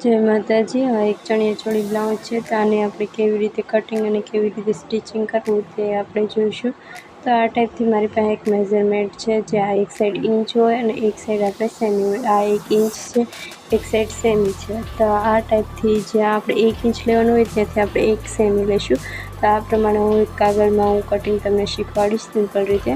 જય માતાજી। આ એક ચણિયાચોળી બ્લાઉઝ છે, તો આને આપણે કેવી રીતે કટિંગ અને કેવી રીતે સ્ટિચિંગ કરવું તે આપણે જોઈશું। તો આ ટાઈપથી મારી પાસે એક મેઝરમેન્ટ છે, જ્યાં એક સાઈડ ઇંચ હોય અને એક સાઈડ આપણે સેમી હોય। આ 1 ઇંચ છે, એક સાઈડ સેમી છે। તો આ ટાઈપથી જ્યાં આપણે 1 ઇંચ લેવાનું હોય ત્યાંથી આપણે 1 સેમી લઈશું। તો આ પ્રમાણે હું એક કાગળમાં કટિંગ તમને શીખવાડીશ સિમ્પલ રીતે।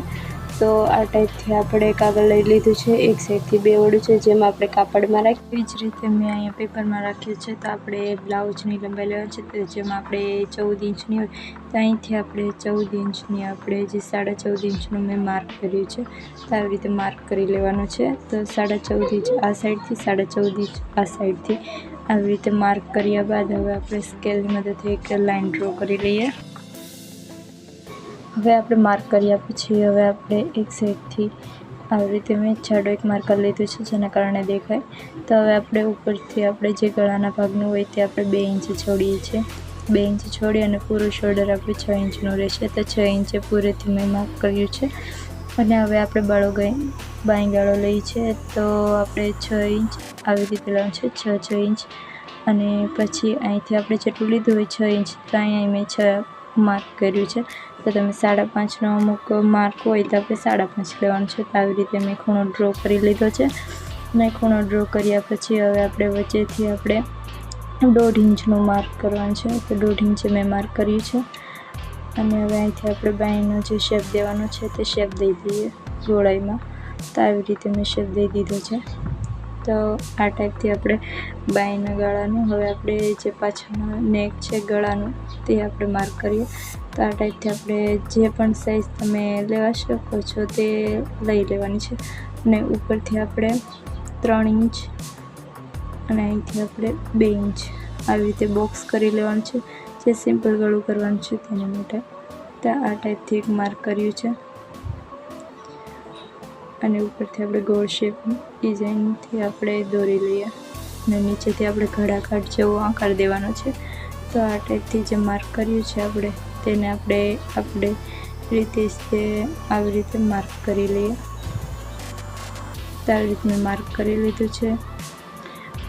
તો આ ટાઈપથી આપણે કાગળ લઈ લીધું છે, એક સાઈડથી 2 વડું છે, જેમાં આપણે કાપડમાં રાખી એવી જ રીતે મેં અહીંયા પેપરમાં રાખ્યું છે। તો આપણે બ્લાઉઝની લંબાઈ લેવાની છે, તો જેમાં આપણે 14 ઇંચની હોય તો અહીંથી આપણે 14 ઇંચની આપણે જે 14.5 ઇંચનું મેં માર્ક કર્યું છે, તો આવી રીતે માર્ક કરી લેવાનું છે। તો 14.5 ઇંચ આ સાઈડથી, 14.5 ઇંચ આ સાઈડથી આવી રીતે માર્ક કર્યા બાદ હવે આપણે સ્કેલની મદદથી એક લાઇન ડ્રો કરી લઈએ। હવે આપણે માર્ક કર્યા પછી હવે આપણે એક સાઈડથી આવી રીતે મેં જાડો એક માર્કર લીધું છે, જેના કારણે દેખાય। તો હવે આપણે ઉપરથી આપણે જે ગળાના ભાગનું હોય તે આપણે 2 ઇંચ છોડીએ છીએ। 2 ઇંચ છોડી અને પૂરું શોલ્ડર આપણે 6 ઇંચનું રહેશે, તો 6 ઇંચે પૂરેથી મેં માર્ક કર્યું છે। અને હવે આપણે બાઈ ગાળો લઈએ છીએ, તો આપણે 6 ઇંચ આવી રીતે લેવાનું છે, 6 ઇંચ। અને પછી અહીંથી આપણે જેટલું લીધું હોય 6 ઇંચ, તો અહીંયા મેં 6 માર્ક કર્યું છે। તો તમે 5.5નો અમુક માર્ક હોય તો આપણે 5.5 લેવાનું છે। તો આવી રીતે મેં ખૂણો ડ્રો કરી લીધો છે। અને ખૂણો ડ્રો કર્યા પછી હવે આપણે વચ્ચેથી આપણે 1.5 ઇંચનું માર્ક કરવાનું છે, તો 1.5 ઇંચે મેં માર્ક કર્યું છે। અને હવે અહીંથી આપણે બાઈનો જે શેપ દેવાનો છે તે શેપ દઈ દઈએ ગોળાઈમાં। તો આવી રીતે મેં શેપ દઈ દીધો છે। તો આ ટાઈપથી આપણે બાઈના ગળાનું હવે આપણે જે પાછળનો નેક છે ગળાનું તે આપણે માર્ક કરીએ। તો આ ટાઈપથી આપણે જે પણ સાઈઝ તમે લેવા શકો છો તે લઈ લેવાની છે। અને ઉપરથી આપણે 3 ઇંચ અને અહીંથી આપણે 2 ઇંચ આવી રીતે બોક્સ કરી લેવાનું છે, જે સિમ્પલ ગળું કરવાનું છે તેના માટે। તો આ ટાઈપથી એક માર્ક કર્યું છે। અને ઉપરથી આપણે ગોળ શેપ ડિઝાઇનથી આપણે દોરી લઈએ અને નીચેથી આપણે ઘડાકાટ જેવો આકાર દેવાનો છે। તો આ ટાઈપથી જે માર્ક કર્યું છે આપણે તેને આપણે રીતે આવી રીતે માર્ક કરી લઈએ। તો આવી રીતે મેં માર્ક કરી લીધું છે।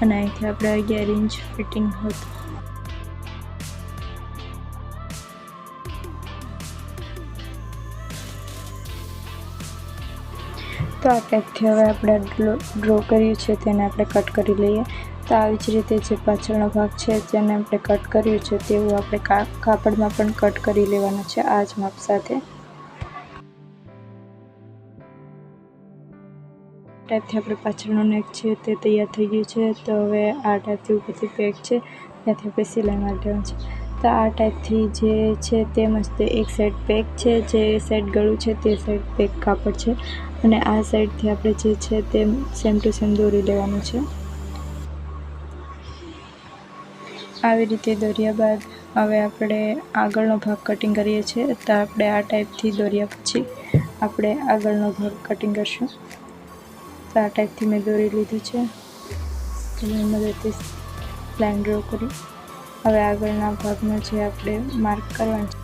અને અહીંથી આપણે 11 ઇંચ ફિટિંગ હતું। તો આ ટાઈપથી હવે આપણે ડ્રો કર્યું છે તેને આપણે કટ કરી લઈએ। તો આવી જ રીતે જે પાછળનો ભાગ છે જેને આપણે કટ કર્યું છે તેવું આપણે કાપડમાં પણ કટ કરી લેવાનું છે આ જ માપ સાથે। ટાઈપથી આપણે પાછળનો નેક છે તે તૈયાર થઈ ગયું છે। તો હવે આ ટાઈપથી ઉપરથી પેક છે ત્યાંથી આપણે સિલાઈ મારી દેવાની છે। તો આ ટાઈપથી જે છે તે મસ્ત એક સાઈડ પેક છે, જે સાઈડ ગળું છે તે સાઈડ પેક કાપડ છે, અને આ સાઈડથી આપણે જે છે તે સેમ ટુ સેમ દોરી લેવાનું છે। આવી રીતે દોર્યા બાદ હવે આપણે આગળનો ભાગ કટિંગ કરીએ છીએ। તો આપણે આ ટાઈપથી દોર્યા પછી આપણે આગળનો ભાગ કટિંગ કરશું। તો આ ટાઈપથી મેં દોરી લીધું છે, તેની મદદથી લાઈન ડ્રો કરી હવે આગળના ભાગનો જે આપણે માર્ક કરવાનું છે,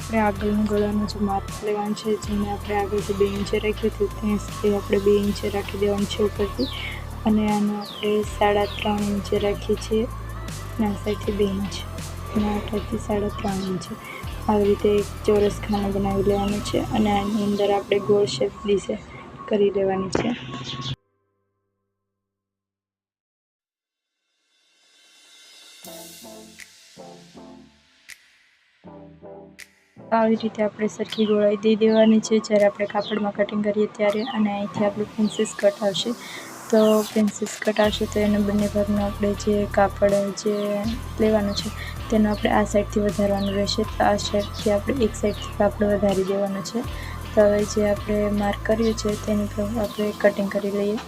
આપણે આગળનું ગળાનું જે માપ લેવાનું છે, જેને આપણે આગળ જે 2 ઇંચે રાખ્યું હતું તે આપણે 2 ઇંચે રાખી દેવાનું છે ઉપરથી। અને આને આપણે 3.5 ઇંચે રાખીએ છીએ અને આ સાઈડથી 2 ઇંચ અને આ ટાઈપથી 3.5 ઇંચે આવી રીતે એક ચોરસ ખાનો બનાવી લેવાનો છે। અને આની અંદર આપણે ગોળ શેપ ડિઝાઇન કરી લેવાની છે। આવી રીતે આપણે સરખી ગોળાઈ દઈ દેવાની છે જ્યારે આપણે કાપડમાં કટિંગ કરીએ ત્યારે। અને અહીંથી આપણું પ્રિન્સેસ કટ આવશે। તો પ્રિન્સેસ કટ આવશે તો એના બંને ભાગનું આપણે જે કાપડ જે લેવાનું છે તેનું આપણે આ સાઈડથી વધારવાનું રહેશે। તો આ સાઈડથી આપણે એક સાઈડથી કાપડ વધારી દેવાનું છે। તો હવે જે આપણે માર્ક કર્યું છે તેની પર આપણે કટિંગ કરી લઈએ।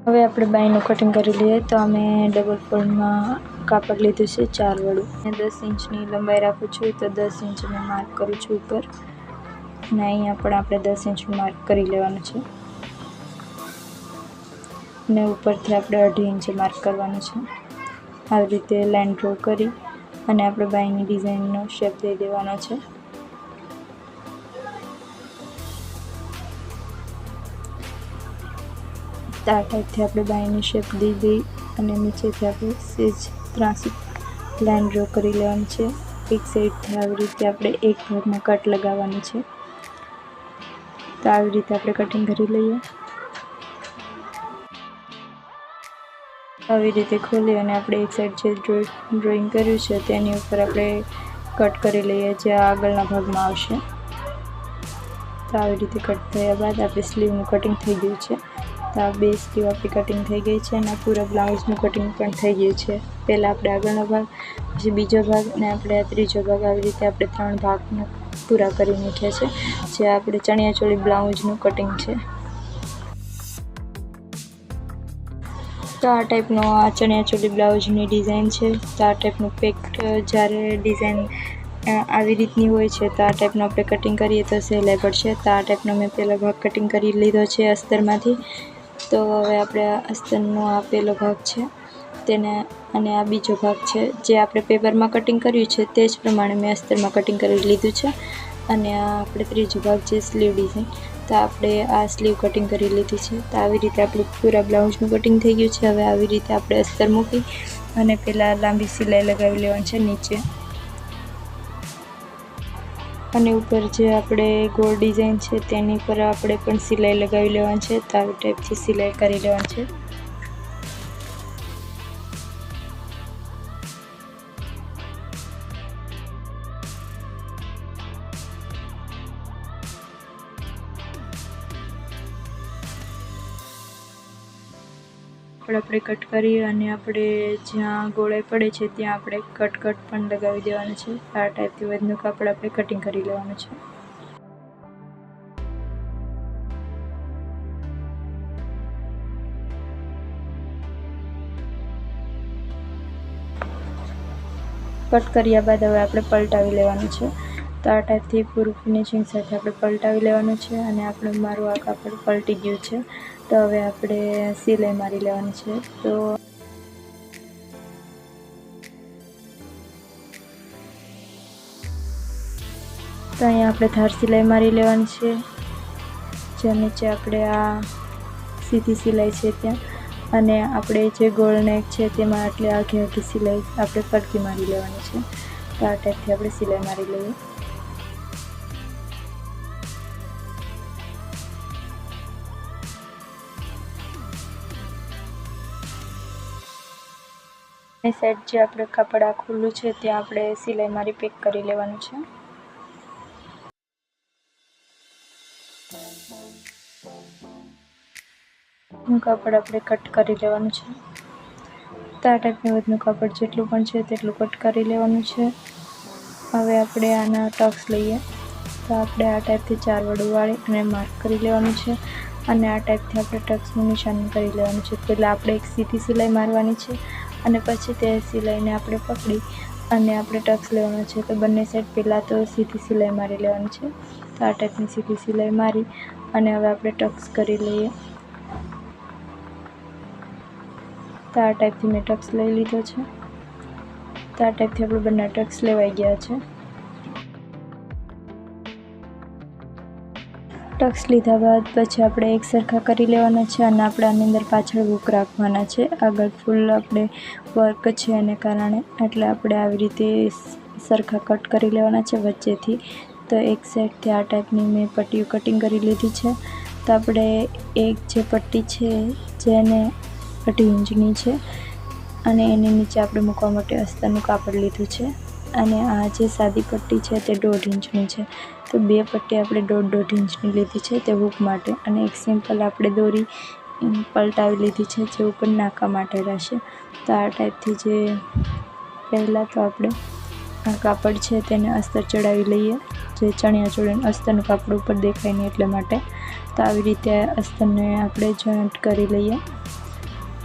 હવે આપણે બાઈનું કટિંગ કરી લઈએ। તો અમે ડબલ ફોલ્ડમાં કાપડ લીધું છે 4 વડું, અને 10 ઇંચની લંબાઈ રાખું છું, તો 10 ઇંચ મેં માર્ક કરું છું ઉપર, અને અહીંયા પણ આપણે 10 ઇંચનું માર્ક કરી લેવાનું છે। અને ઉપરથી આપણે 2.5 ઇંચે માર્ક કરવાનું છે। આવી રીતે લાઈન ડ્રો કરી અને આપણે બાઈની ડિઝાઇનનો શેપ દઈ દેવાનો છે। તો આ ટાઈપથી આપણે બાંયની શેપ દીધી અને નીચેથી આપણે સેજ ત્રાંસી લાઈન ડ્રો કરી લેવાની છે. એક સાઈડથી આવી રીતે આપણે એક ભાગમાં કટ લગાવવાની છે. તો આવી રીતે આપણે કટિંગ કરી લઈએ. આવી રીતે ખોલી અને આપણે એક સાઈડ જે ડ્રોઈંગ કર્યું છે તેની ઉપર આપણે કટ કરી લઈએ, જે આગળના ભાગમાં આવશે. તો આવી રીતે કટ થયા બાદ આપણે સ્લીવનું કટિંગ થઈ ગયું છે. તો આ 2 સ્લીવ આપણી કટિંગ થઈ ગઈ છે અને પૂરા બ્લાઉઝનું કટિંગ પણ થઈ ગયું છે. પહેલાં આપણે આગળનો ભાગ, પછી બીજો ભાગ અને આપણે આ ત્રીજો ભાગ, આવી રીતે આપણે 3 ભાગને પૂરા કરી નાખ્યા છે, જે આપણે ચણિયાચોળી બ્લાઉઝનું કટિંગ છે. તો આ ટાઈપનો આ ચણિયાચોળી બ્લાઉઝની ડિઝાઇન છે. તો આ ટાઈપનું પેક્ટ જ્યારે ડિઝાઇન આવી રીતની હોય છે તો આ ટાઈપનું આપણે કટિંગ કરીએ તો સહેલાઈ પડશે. તો આ ટાઈપનો મેં પહેલો ભાગ કટિંગ કરી લીધો છે અસ્તરમાંથી. તો હવે આપણે આ અસ્તરનો આ પહેલો ભાગ છે તેને, અને આ બીજો ભાગ છે જે આપણે પેપરમાં કટિંગ કર્યું છે તે જ પ્રમાણે મેં અસ્તરમાં કટિંગ કરી લીધું છે. અને આ આપણે ત્રીજો ભાગ છે સ્લીવ ડિઝાઇન. તો આપણે આ સ્લીવ કટિંગ કરી લીધી છે. તો આવી રીતે આપણું પૂરા બ્લાઉઝનું કટિંગ થઈ ગયું છે. હવે આવી રીતે આપણે અસ્તર મૂકી અને પહેલાં લાંબી સિલાઈ લગાવી લેવાની છે નીચે, અને ઉપર જે આપણે ગોળ ડિઝાઇન છે તેની પર આપણે પણ સિલાઈ લગાવી લેવાની છે. તો આવી ટાઈપથી સિલાઈ કરી લેવાની છે. આપણે કટ કરી અને આપણે જ્યાં ગોળાઈ પડે છે ત્યાં આપણે કટ પણ લગાવી દેવાનું છે. આ ટાઈપથી વધનું કાપડ આપણે કટિંગ કરી લેવાનું છે. કટ કર્યા બાદ હવે આપણે પલટાવી લેવાનું છે. તો આ ટાઈપથી પૂરું ફિનિશિંગ સાથે આપણે પલટાવી લેવાનું છે. અને આપણું મારું આ કાપડ પલટી ગયું છે. તો હવે આપણે સિલાઈ મારી લેવાની છે. તો અહીંયા આપણે ધાર સિલાઈ મારી લેવાની છે. જે નીચે આપણે આ સીધી સિલાઈ છે ત્યાં, અને આપણે જે ગોળ નેક છે તેમાં આટલી આખી સિલાઈ આપણે ફરતી મારી લેવાની છે. તો આ ટાઈપથી આપણે સિલાઈ મારી લઈએ. સાઈડ જે આપણે કાપડ આ ખુલ્લું છે ત્યાં આપણે સિલાઈ મારી પેક કરી લેવાનું છે. કાપડ આપણે કટ કરી લેવાનું છે. તો આ ટાઈપનું વધનું કાપડ જેટલું પણ છે તેટલું કટ કરી લેવાનું છે. હવે આપણે આના ટક્સ લઈએ. તો આપણે આ ટાઈપથી 4 વડું વાળી અને માર્ક કરી લેવાનું છે. અને આ ટાઈપથી આપણે ટક્સનું નિશાન કરી લેવાનું છે. પહેલાં આપણે એક સીધી સિલાઈ મારવાની છે અને પછી તે સિલાઈને આપણે પકડી અને આપણે ટક્સ લેવાનો છે. તો બંને સાઈડ પહેલાં તો સીધી સિલાઈ મારી લેવાની છે. તો આ ટાઈપની સીધી સિલાઈ મારી અને હવે આપણે ટક્સ કરી લઈએ. તો આ ટાઈપથી મેં ટક્સ લઈ લીધો છે. તો આ ટાઈપથી આપણે બંને ટક્સ લેવાઈ ગયા છે. ટક્સ લીધા બાદ પછી આપણે એક સરખા કરી લેવાના છે અને આપણે આની અંદર પાછળ હૂક રાખવાના છે. આગળ ફૂલ આપણે વર્ક છે એને કારણે, એટલે આપણે આવી રીતે સરખા કટ કરી લેવાના છે વચ્ચેથી. તો એક સાઈડથી આ ટાઈપની મેં પટ્ટીઓ કટિંગ કરી લીધી છે. તો આપણે એક જે પટ્ટી છે જેને 2.5 ઇંચની છે અને એની નીચે આપણે મૂકવા માટે અસ્તરનું કાપડ લીધું છે. અને આ જે સાદી પટ્ટી છે તે 1.5 ઇંચની છે. તો 2 પટ્ટી આપણે 1.5 ઇંચની લીધી છે તે હૂક માટે, અને એક સિમ્પલ આપણે દોરી પલટાવી લીધી છે જે ઉપર નાકા માટે રહેશે. તો આ ટાઈપથી જે પહેલાં તો આપણે આ કાપડ છે તેને અસ્તર ચડાવી લઈએ, જે ચણિયાચોળીનું અસ્તરનું કાપડ ઉપર દેખાય નહીં એટલા માટે. તો આવી રીતે અસ્તરને આપણે જોઈન્ટ કરી લઈએ.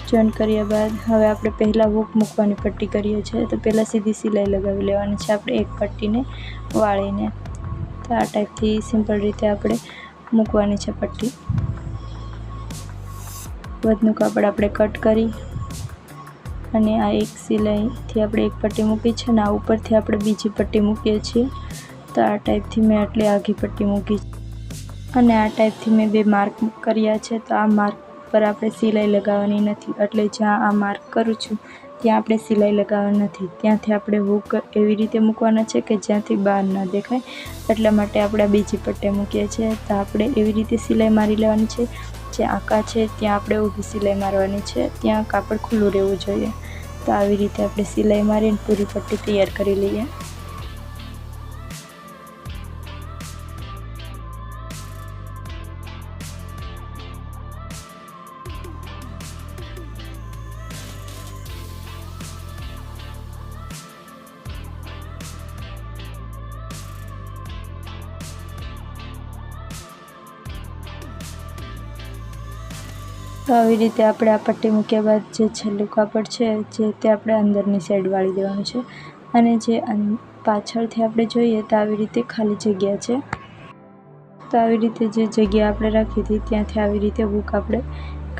જોઈન્ટ કર્યા બાદ હવે આપણે પહેલાં હૂક મૂકવાની પટ્ટી કરીએ છીએ. તો પહેલાં સીધી સિલાઈ લગાવી લેવાની છે આપણે એક પટ્ટીને વાળીને. તો આ ટાઈપથી સિમ્પલ રીતે આપણે મૂકવાની છે પટ્ટી. વધનું કાપડ આપણે કટ કરી અને આ એક સિલાઈથી આપણે એક પટ્ટી મૂકી છે અને આ ઉપરથી આપણે બીજી પટ્ટી મૂકીએ છીએ. તો આ ટાઈપથી મેં આટલી આખી પટ્ટી મૂકી અને આ ટાઈપથી મેં 2 માર્ક કર્યા છે. તો આ માર્ક ઉપર આપણે સિલાઈ લગાવવાની નથી, એટલે જ્યાં આ માર્ક કરું છું ત્યાં આપણે સિલાઈ લગાવવાની નથી. ત્યાંથી આપણે હૂક એવી રીતે મૂકવાના છે કે જ્યાંથી બહાર ન દેખાય. એટલા માટે આપણે બીજી પટ્ટે મૂકીએ છીએ. તો આપણે એવી રીતે સિલાઈ મારી લેવાની છે. જે આંકા છે ત્યાં આપણે ઊભી સિલાઈ મારવાની છે, ત્યાં કાપડ ખુલ્લું રહેવું જોઈએ. તો આવી રીતે આપણે સિલાઈ મારીને પૂરી પટ્ટી તૈયાર કરી લઈએ. તો આવી રીતે આપણે આ પટ્ટી મૂક્યા બાદ જે છેલ્લું કાપડ છે તે આપણે અંદરની સાઈડ વાળી દેવાનું છે. અને જે પાછળથી આપણે જોઈએ તો આવી રીતે ખાલી જગ્યા છે. તો આવી રીતે જે જગ્યા આપણે રાખી હતી ત્યાંથી આવી રીતે હૂક આપણે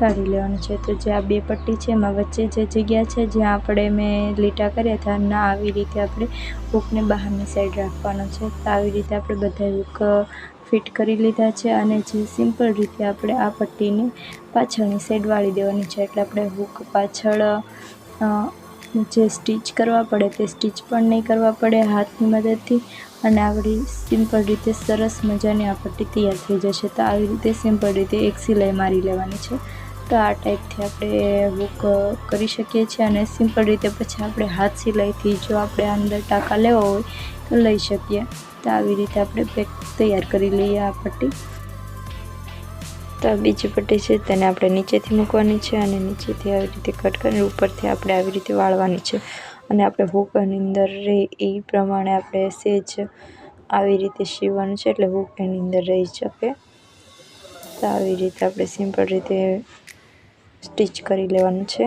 કાઢી લેવાનું છે. તો જે આ બે પટ્ટી છે એમાં વચ્ચે જે જગ્યા છે જ્યાં આપણે મેં લીટા કર્યા હતા, ના આવી રીતે આપણે હૂકને બહારની સાઈડ રાખવાનો છે. તો આવી રીતે આપણે બધા હૂક ફિટ કરી લીધા છે. અને જે સિમ્પલ રીતે આપણે આ પટ્ટીને પાછળની સાઈડ વાળી દેવાની છે. એટલે આપણે હૂક પાછળ જે સ્ટીચ કરવા પડે તે સ્ટીચ પણ નહીં કરવા પડે હાથની મદદથી. અને આપણી સિમ્પલ રીતે સરસ મજાની આ પટ્ટી તૈયાર થઈ જશે. તો આવી રીતે સિમ્પલ રીતે એક સિલાઈ મારી લેવાની છે. તો આ ટાઈપથી આપણે હૂક કરી શકીએ છીએ. અને સિમ્પલ રીતે પછી આપણે હાથ સિલાઈથી જો આપણે અંદર ટાંકા લેવા હોય તો લઈ શકીએ. તો આવી રીતે આપણે તૈયાર કરી લઈએ આ પટ્ટી. તો આ બીજી પટ્ટી છે તેને આપણે નીચેથી મૂકવાની છે અને નીચેથી આવી રીતે કટ કરીને ઉપરથી આપણે આવી રીતે વાળવાની છે. અને આપણે હૂકની અંદર રહે એ પ્રમાણે આપણે સેજ આવી રીતે સીવવાનું છે, એટલે હૂક એની અંદર રહી શકે. તો આવી રીતે આપણે સિમ્પલ રીતે સ્ટીચ કરી લેવાનું છે.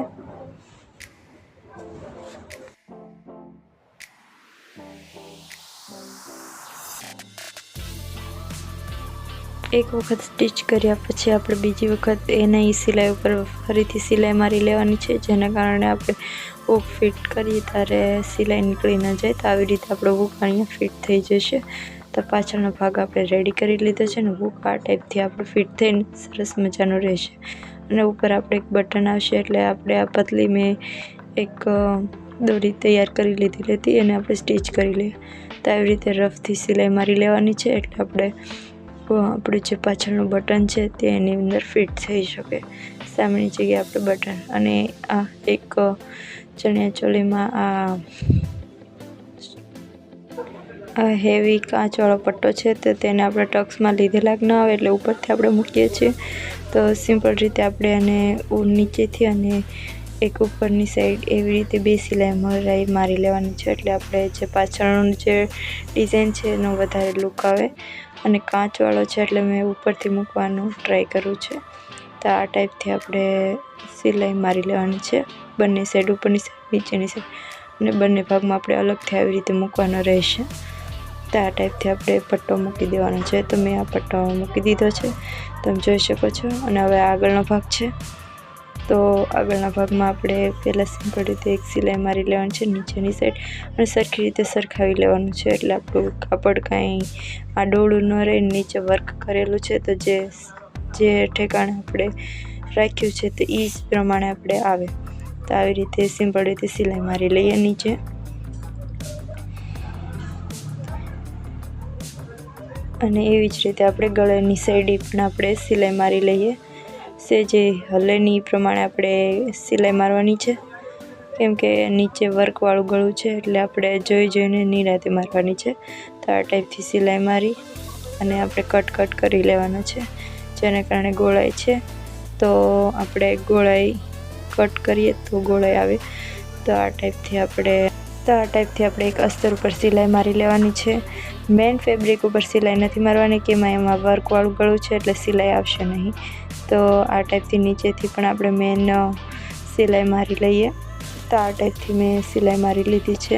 એક વખત સ્ટીચ કર્યા પછી આપણે બીજી વખત એના સિલાઈ ઉપર ફરીથી સિલાઈ મારી લેવાની છે, જેના કારણે આપણે હૂક ફિટ કરીએ ત્યારે સિલાઈ નીકળી ન જાય. તો આવી રીતે આપણો હૂક અહીંયા ફિટ થઈ જશે. તો પાછળનો ભાગ આપણે રેડી કરી લીધો છે ને હૂક આ ટાઈપથી આપણે ફિટ થઈને સરસ મજાનો રહેશે. અને ઉપર આપણે એક બટન આવશે, એટલે આપણે આ પતલી મેં એક દોરી તૈયાર કરી લીધી હતી અને આપણે સ્ટીચ કરી લઈએ. તો આવી રીતે રફથી સિલાઈ મારી લેવાની છે, એટલે આપણું જે પાછળનું બટન છે તે એની અંદર ફિટ થઈ શકે. સામેની જગ્યાએ આપણે બટન. અને આ એક ચણિયા ચોલીમાં આ હેવી કાચવાળો પટ્ટો છે તો તેને આપણે ટક્સમાં લીધેલા ન આવે એટલે ઉપરથી આપણે મૂકીએ છીએ. તો સિમ્પલ રીતે આપણે આને નીચેથી અને એક ઉપરની સાઈડ એવી રીતે બે સિલાઈ મારી લેવાની છે. એટલે આપણે જે પાછળનું જે ડિઝાઇન છે એનો વધારે લુક આવે. અને કાચવાળો છે એટલે મેં ઉપરથી મૂકવાનું ટ્રાય કર્યું છે. તો આ ટાઈપથી આપણે સિલાઈ મારી લેવાની છે, બંને સાઈડ, ઉપરની સાઈડ, નીચેની સાઈડ. અને બંને ભાગમાં આપણે અલગથી આવી રીતે મૂકવાનો રહેશે. તો આ ટાઈપથી આપણે પટ્ટો મૂકી દેવાનો છે. તો મેં આ પટ્ટો મૂકી દીધો છે, તમે જોઈ શકો છો. અને હવે આગળનો ભાગ છે. તો આગળના ભાગમાં આપણે પહેલાં સિમ્પલ રીતે એક સિલાઈ મારી લેવાની છે નીચેની સાઈડ અને સરખી રીતે સરખાવી લેવાનું છે. એટલે આપણું કાપડ કાંઈ આડોળું ન રહે. નીચે વર્ક કરેલું છે તો જે ઠેકાણે આપણે રાખ્યું છે તો એ જ પ્રમાણે આપણે આવે. તો આવી રીતે સિમ્પલ રીતે સિલાઈ મારી લઈએ નીચે. અને એવી જ રીતે આપણે ગળાની સાઈડ પણ આપણે સિલાઈ મારી લઈએ. જે હલે ની પ્રમાણે આપણે સિલાઈ મારવાની છે, કેમ કે નીચે વર્કવાળું ગળું છે એટલે આપણે જોઈને નિરાતે મારવાની છે. તો આ ટાઈપથી સિલાઈ મારી અને આપણે કટ કરી લેવાનો છે, જેને કારણે ગોળાઈ છે તો આપણે ગોળાઈ કટ કરીએ તો ગોળાઈ આવે. તો આ ટાઈપથી આપણે એક અસ્તર ઉપર સિલાઈ મારી લેવાની છે. મેન ફેબ્રિક ઉપર સિલાઈ નથી મારવાની, કે એમાં વર્કવાળું ગળું છે એટલે સિલાઈ આવશે નહીં. તો આ ટાઈપથી નીચેથી પણ આપણે મેન સિલાઈ મારી લઈએ. તો આ ટાઈપથી મેં સિલાઈ મારી લીધી છે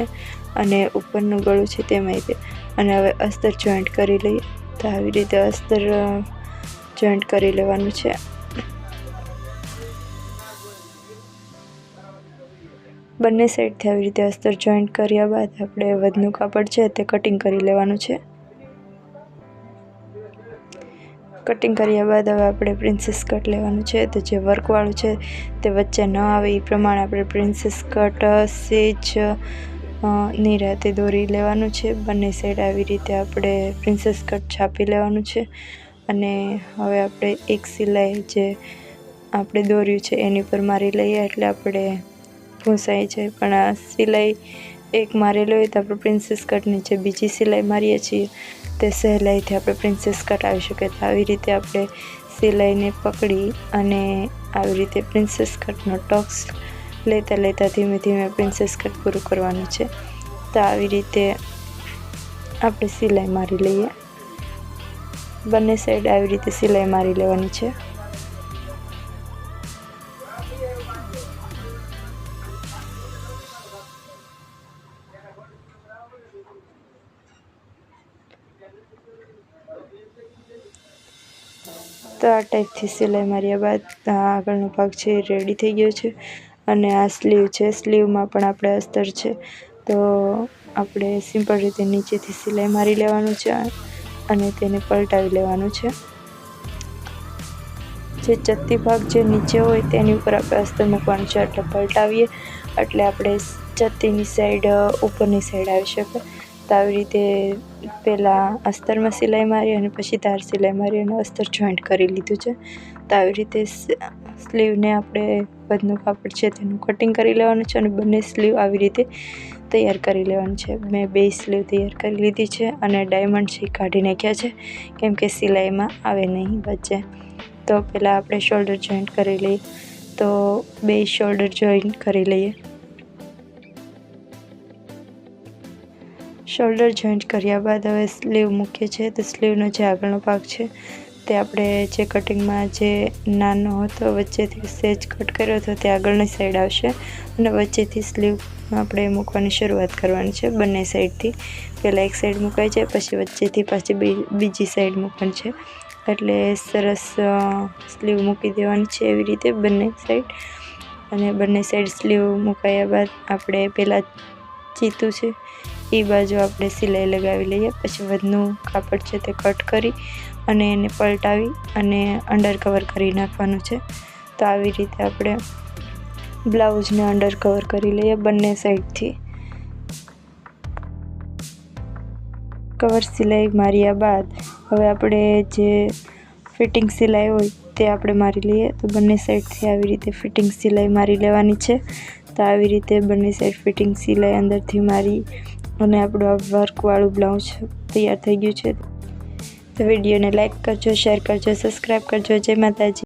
અને ઉપરનું ગળું છે તેમાં તે. અને હવે અસ્તર જોઈન્ટ કરી લઈએ. તો આવી રીતે અસ્તર જોઈન્ટ કરી લેવાનું છે. બંને સાઈડથી આવી રીતે અસ્તર જોઈન્ટ કર્યા બાદ આપણે વધનું કાપડ છે તે કટિંગ કરી લેવાનું છે. કટિંગ કર્યા બાદ હવે આપણે પ્રિન્સેસ કટ લેવાનું છે. તો જે વર્કવાળું છે તે વચ્ચે ન આવે એ પ્રમાણે આપણે પ્રિન્સેસ કટ સેજ નિરાતે દોરી લેવાનું છે. બંને સાઈડ આવી રીતે આપણે પ્રિન્સેસ કટ છાપી લેવાનું છે. અને હવે આપણે એક સિલાઈ જે આપણે દોર્યું છે એની પર મારી લઈએ એટલે આપણે ભૂંસાઈ જાય. પણ આ સિલાઈ એક મારેલી હોય તો આપણે પ્રિન્સેસ કટ નીચે બીજી સિલાઈ મારીએ છીએ તે સહેલાઈથી આપણે પ્રિન્સેસ કટ આવી શકે. તો આવી રીતે આપણે સિલાઈને પકડી અને આવી રીતે પ્રિન્સેસ કટનો ટક્સ લેતા ધીમે ધીમે પ્રિન્સેસ કટ પૂરું કરવાનું છે. તો આવી રીતે આપણે સિલાઈ મારી લઈએ. બંને સાઈડ આવી રીતે સિલાઈ મારી લેવાની છે. તો આ ટાઈપથી સિલાઈ માર્યા બાદ આગળનો ભાગ છે એ રેડી થઈ ગયો છે. અને આ સ્લીવ છે. સ્લીવમાં પણ આપણે અસ્તર છે તો આપણે સિમ્પલ રીતે નીચેથી સિલાઈ મારી લેવાનું છે અને તેને પલટાવી લેવાનું છે. જે ચત્તી ભાગ જે નીચે હોય તેની ઉપર આપણે અસ્તર મૂકવાનું છે એટલે પલટાવીએ એટલે આપણે ચત્તીની સાઈડ ઉપરની સાઈડ આવી શકે. તો આવી રીતે પહેલાં અસ્તરમાં સિલાઈ મારી અને પછી ધાર સિલાઈ મારી અને અસ્તર જોઈન્ટ કરી લીધું છે. તો આવી રીતે સ્લીવને આપણે બધનું કાપડ છે તેનું કટિંગ કરી લેવાનું છે અને બંને સ્લીવ આવી રીતે તૈયાર કરી લેવાનું છે. મેં 2 સ્લીવ તૈયાર કરી લીધી છે અને ડાયમંડ છે કાઢી નાખ્યા છે કેમ કે સિલાઈમાં આવે નહીં વચ્ચે. તો પહેલાં આપણે શોલ્ડર જોઈન્ટ કરી લઈએ. તો 2 શોલ્ડર જોઈન્ટ કરી લઈએ. શોલ્ડર જોઈન્ટ કર્યા બાદ હવે સ્લીવ મૂકીએ છીએ. તો સ્લીવનો જે આગળનો ભાગ છે તે આપણે જે કટિંગમાં જે નાનો હતો વચ્ચેથી સેજ કટ કર્યો હતો તે આગળની સાઈડ આવશે અને વચ્ચેથી સ્લીવ આપણે મૂકવાની શરૂઆત કરવાની છે બંને સાઈડથી. પહેલાં એક સાઈડ મુકાય છે પછી વચ્ચેથી પાછી બીજી સાઈડ મૂકવાની છે એટલે સરસ સ્લીવ મૂકી દેવાની છે એવી રીતે બંને સાઈડ. અને બંને સાઈડ સ્લીવ મુકાયા બાદ આપણે પહેલાં ચીતું છે એ બાજુ આપણે સિલાઈ લગાવી લઈએ. પછી વધનું કાપડ છે તે કટ કરી અને એને પલટાવી અને અંડર કવર કરી નાખવાનું છે. તો આવી રીતે આપણે બ્લાઉઝને અંડર કવર કરી લઈએ બંને સાઈડથી. કવર સિલાઈ માર્યા બાદ હવે આપણે જે ફિટિંગ સિલાઈ હોય તે આપણે મારી લઈએ. તો બંને સાઈડથી આવી રીતે ફિટિંગ સિલાઈ મારી લેવાની છે. તો આવી રીતે બંને સાઈડ ફિટિંગ સિલાઈ અંદરથી મારી અને આપણું આ વર્કવાળું બ્લાઉઝ તૈયાર થઈ ગયું છે. તો વિડીયોને લાઈક કરજો, શેર કરજો, સબસ્ક્રાઈબ કરજો. જય માતાજી.